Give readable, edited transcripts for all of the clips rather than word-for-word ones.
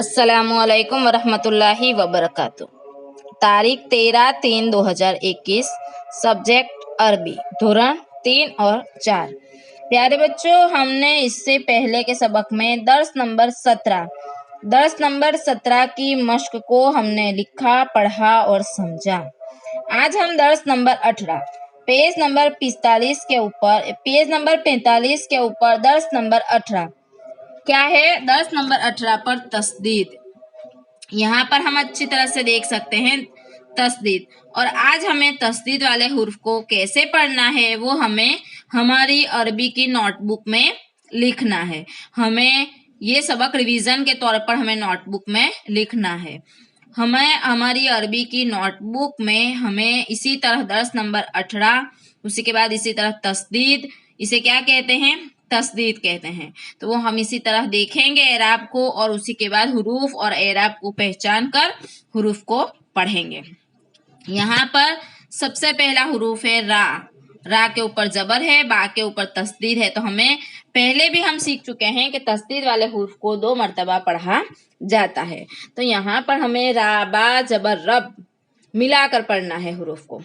अस्सलामुअलैकुम वरहमतुल्लाहि वबरकातुह। तारीख 13/3/2021। सब्जेक्ट अरबी, धोरण 3 और 4। प्यारे बच्चों, हमने इससे पहले के सबक में दर्स नंबर 17 की मश्क को हमने लिखा, पढ़ा और समझा। आज हम दर्स नंबर 18 पेज नंबर 45 के ऊपर दर्स नंबर 18 क्या है? दर्स नंबर 18 पर तस्दीद। यहाँ पर हम अच्छी तरह से देख सकते हैं तस्दीद। और आज हमें तस्दीद वाले हुर्फ को कैसे पढ़ना है वो हमें हमारी अरबी की नोटबुक में लिखना है। हमें ये सबक रिवीजन के तौर पर हमें नोटबुक में लिखना है। हमें हमारी अरबी की नोटबुक में हमें इसी तरह दर्स नंबर 18, उसी के बाद इसी तरह तस्दीद, इसे क्या कहते हैं? तस्दीद कहते हैं। तो वो हम इसी तरह देखेंगे एराब को, और उसी के बाद हुरूफ और एराब को पहचान कर हुरूफ को पढ़ेंगे। यहाँ पर सबसे पहला हुरूफ है रा। रा के ऊपर जबर है, बा के ऊपर तस्दीद है। तो हमें पहले भी हम सीख चुके हैं कि तस्दीद वाले हुरूफ को 2 मरतबा पढ़ा जाता है। तो यहाँ पर हमें रा बा जबर रब मिलाकर पढ़ना है हुरूफ को,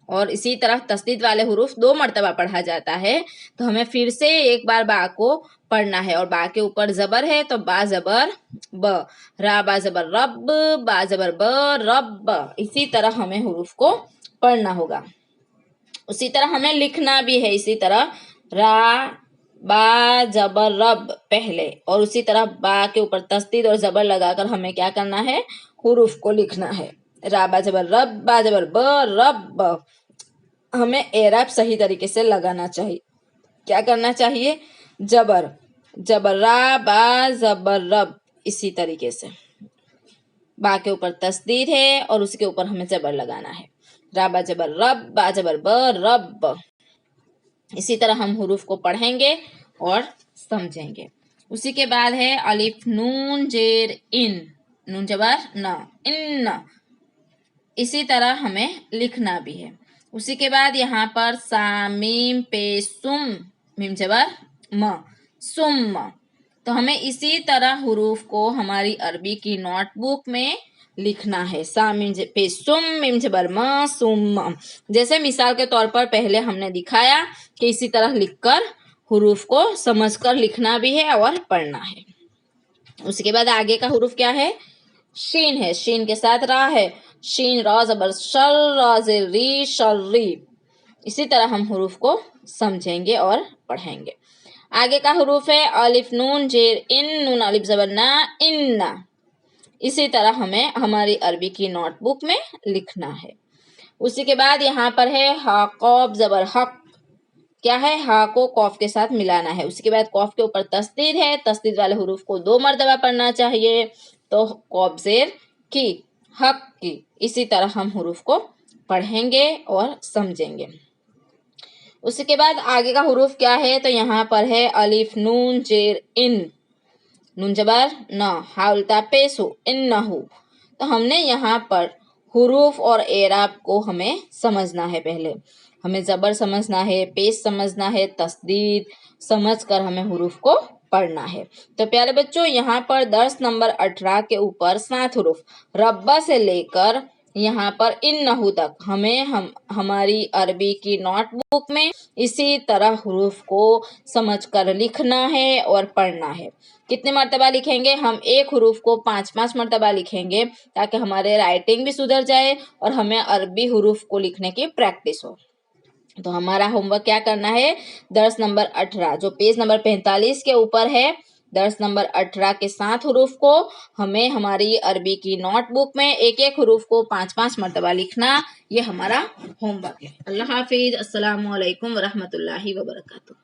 और इसी तरह तस्दीद वाले हुरूफ 2 मरतबा पढ़ा जाता है। तो हमें फिर से एक बार बा को पढ़ना है, और बा के ऊपर जबर है तो बा जबर ब, रा बा जबर रब, बा जबर ब रब। इसी तरह हमें हुरूफ को पढ़ना होगा। उसी तरह हमें लिखना भी है। इसी तरह रा बा जबर रब पहले, और उसी तरह बा के ऊपर तस्दीद और जबर लगाकर हमें क्या करना है? हुरूफ को लिखना है। रा बा जबर रब, बा जबर ब रब। हमें एराब सही तरीके से लगाना चाहिए। क्या करना चाहिए? जबर रा बा जबर रब, इसी तरीके से बा के ऊपर तस्दीद है और उसके ऊपर हमें जबर लगाना है। रा बा जबर रब, बा जबर ब रब। इसी तरह हम हुरूफ को पढ़ेंगे और समझेंगे। उसी के बाद है अलिफ नून जेर इन, नून जबर न, इन। इसी तरह हमें लिखना भी है। उसी के बाद यहाँ पर सामीम पे सुम, मीम जबर म, सुम। तो हमें इसी तरह हुरूफ को हमारी अरबी की नोटबुक में लिखना है। सामीम पे सुम, मीम जबर म, सुम। जैसे मिसाल के तौर पर पहले हमने दिखाया कि इसी तरह लिखकर हुरूफ को समझकर लिखना भी है और पढ़ना है। उसके बाद आगे का हुरूफ क्या है? शीन है। शीन के साथ रा है। शीन रा जबर शर, रा जेर री शर्री। इसी तरह हम हुरूफ को समझेंगे और पढ़ेंगे। आगे का हुरूफ है अलिफ नून जेर इन, नून अलिफ जबर ना, इन्ना। इसी तरह हमें हमारी अरबी की नोटबुक में लिखना है। उसी के बाद यहाँ पर है हा कौफ जबर हक। क्या है? हा को कौफ के साथ मिलाना है। उसके बाद कौफ के ऊपर तस्दीद है। तस्दीद वाले हुरूफ को 2 मरतबा पढ़ना चाहिए। तो कौफ जेर की, हक की। इसी तरह हम हुरूफ को पढ़ेंगे और समझेंगे। उसके बाद आगे का हुरूफ क्या है? तो यहाँ पर है अलिफ नून जेर इन, नून जबर न, हा उल्टा पेश हो, इन्नहु। तो हमने यहाँ पर हुरूफ और एराब को हमें समझना है। पहले हमें जबर समझना है, पेश समझना है, तस्दीद समझकर हमें हुरूफ को पढ़ना है। तो प्यारे बच्चों, यहाँ पर दर्स नंबर 18 के ऊपर 7 हुरूफ रब्बा से लेकर यहाँ पर इन्नहु तक हमें हमारी अरबी की नोटबुक में इसी तरह हुरूफ को समझकर लिखना है और पढ़ना है। कितने मरतबा लिखेंगे? हम एक हुरूफ को 5-5 मरतबा लिखेंगे, ताकि हमारे राइटिंग भी सुधर जाए और हमें अरबी हुरूफ को लिखने की प्रैक्टिस हो। तो हमारा होमवर्क क्या करना है? दर्स नंबर 18 जो पेज नंबर 45 के ऊपर है, दर्स नंबर 18 के 7 हुरूफ को हमें हमारी अरबी की नोटबुक में एक एक हुरूफ को 5-5 मरतबा लिखना, ये हमारा होमवर्क है। अल्लाह हाफिज। अस्सलामु अलैकुम वरहमतुल्लाहि वबरकातुह।